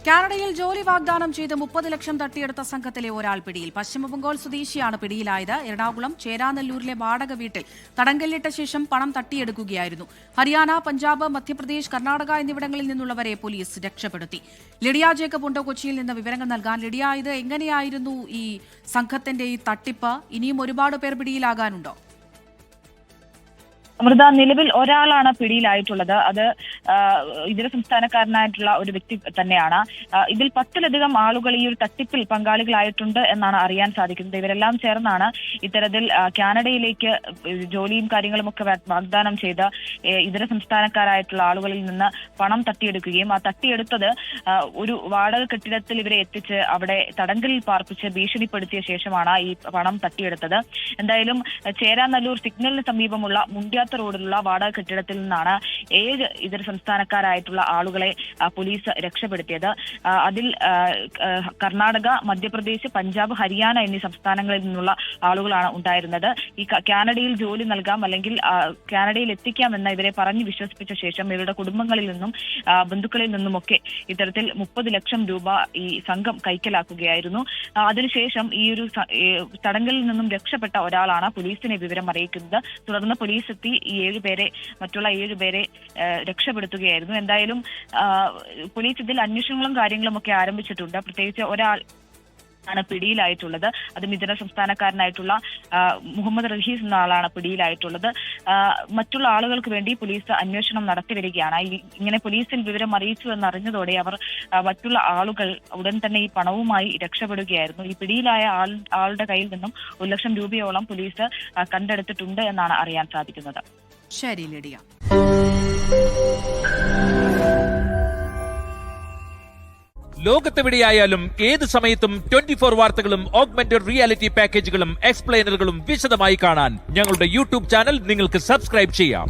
കാനഡയിൽ ജോലി വാഗ്ദാനം ചെയ്ത് 30 ലക്ഷം തട്ടിയെടുത്ത സംഘത്തിലെ ഒരാൾ പിടിയിൽ. പശ്ചിമബംഗാൾ സ്വദേശിയാണ് പിടിയിലായത്. എറണാകുളം ചേരാനെല്ലൂരിലെ വാടക വീട്ടിൽ തടങ്കലിട്ട ശേഷം പണം തട്ടിയെടുക്കുകയായിരുന്നു. ഹരിയാന, പഞ്ചാബ്, മധ്യപ്രദേശ്, കർണാടക എന്നിവിടങ്ങളിൽ നിന്നുള്ളവരെ പോലീസ് രക്ഷപ്പെടുത്തി. ലിഡിയ ജേക്കബ് ഉണ്ട് കൊച്ചിയിൽ നിന്ന് വിവരങ്ങൾ നൽകാൻ. ലിഡിയ, ഇത് എങ്ങനെയായിരുന്നു ഈ സംഘത്തിന്റെ ഈ തട്ടിപ്പ്? ഇനിയും ഒരുപാട് പേർ പിടിയിലാകാനുണ്ടോ? അമൃത, നിലവിൽ ഒരാളാണ് പിടിയിലായിട്ടുള്ളത്. അത് ഇതര സംസ്ഥാനക്കാരനായിട്ടുള്ള ഒരു വ്യക്തി തന്നെയാണ്. ഇതിൽ 10ലധികം ആളുകൾ ഈ ഒരു തട്ടിപ്പിൽ പങ്കാളികളായിട്ടുണ്ട് എന്നാണ് അറിയാൻ സാധിക്കുന്നത്. ഇവരെല്ലാം ചേർന്നാണ് ഇത്തരത്തിൽ കാനഡയിലേക്ക് ജോലിയും കാര്യങ്ങളും ഒക്കെ വാഗ്ദാനം ചെയ്ത് ഇതര സംസ്ഥാനക്കാരായിട്ടുള്ള ആളുകളിൽ നിന്ന് പണം തട്ടിയെടുക്കുകയും ആ തട്ടിയെടുത്തത് ഒരു വാടക കെട്ടിടത്തിൽ ഇവരെ എത്തിച്ച് അവിടെ തടങ്കലിൽ പാർപ്പിച്ച് ഭീഷണിപ്പെടുത്തിയ ശേഷമാണ് ഈ പണം തട്ടിയെടുത്തത്. എന്തായാലും ചേരാനല്ലൂർ സിഗ്നലിന് സമീപമുള്ള മുണ്ടിയ റോഡിലുള്ള വാടക കെട്ടിടത്തിൽ നിന്നാണ് 7 ഇതര സംസ്ഥാനക്കാരായിട്ടുള്ള ആളുകളെ പോലീസ് രക്ഷപ്പെടുത്തിയത്. അതിൽ കർണാടക, മധ്യപ്രദേശ്, പഞ്ചാബ്, ഹരിയാന എന്നീ സംസ്ഥാനങ്ങളിൽ നിന്നുള്ള ആളുകളാണ് ഉണ്ടായിരുന്നത്. ഈ കാനഡയിൽ ജോലി നൽകാം അല്ലെങ്കിൽ കാനഡയിൽ എത്തിക്കാമെന്ന് ഇവരെ പറഞ്ഞു വിശ്വസിപ്പിച്ച ശേഷം ഇവരുടെ കുടുംബങ്ങളിൽ നിന്നും ബന്ധുക്കളിൽ നിന്നുമൊക്കെ ഇത്തരത്തിൽ 30 ലക്ഷം രൂപ ഈ സംഘം കൈക്കലാക്കുകയായിരുന്നു. അതിനുശേഷം ഈ ഒരു തടങ്കലിൽ നിന്നും രക്ഷപ്പെട്ട ഒരാളാണ് പോലീസിനെ വിവരം അറിയിക്കുന്നത്. തുടർന്ന് പോലീസ് എത്തി ഈ മറ്റുള്ള 7 പേരെ രക്ഷപ്പെടുത്തുകയായിരുന്നു. എന്തായാലും പോലീസ് ഇതിൽ അന്വേഷണങ്ങളും കാര്യങ്ങളും ഒക്കെ ആരംഭിച്ചിട്ടുണ്ട്. പ്രത്യേകിച്ച് ഒരാൾ ആണ് പിടിയിലായിട്ടുള്ളത്. അതും ഇതര സംസ്ഥാനക്കാരനായിട്ടുള്ള മുഹമ്മദ് റഹീസ് എന്ന ആളാണ് പിടിയിലായിട്ടുള്ളത്. മറ്റുള്ള ആളുകൾക്ക് വേണ്ടി പോലീസ് അന്വേഷണം നടത്തിവരികയാണ്. ഇങ്ങനെ പോലീസിൽ വിവരം അറിയിച്ചു എന്നറിഞ്ഞതോടെ അവർ മറ്റുള്ള ആളുകൾ ഉടൻ തന്നെ ഈ പണവുമായി രക്ഷപ്പെടുകയായിരുന്നു. ഈ പിടിയിലായ ആളുടെ കയ്യിൽ നിന്നും 1 ലക്ഷം രൂപയോളം പോലീസ് കണ്ടെടുത്തിട്ടുണ്ട് എന്നാണ് അറിയാൻ സാധിക്കുന്നത്. ശരി ലിഡിയ. ലോകത്തെവിടെയായാലും ഏത് സമയത്തും 24 വാർത്തകളും ഓഗ്മെന്റഡ് റിയാലിറ്റി പാക്കേജുകളും എക്സ്പ്ലെയിനറുകളും വിശദമായി കാണാൻ ഞങ്ങളുടെ യൂട്യൂബ് ചാനൽ നിങ്ങൾക്ക് സബ്സ്ക്രൈബ് ചെയ്യാം.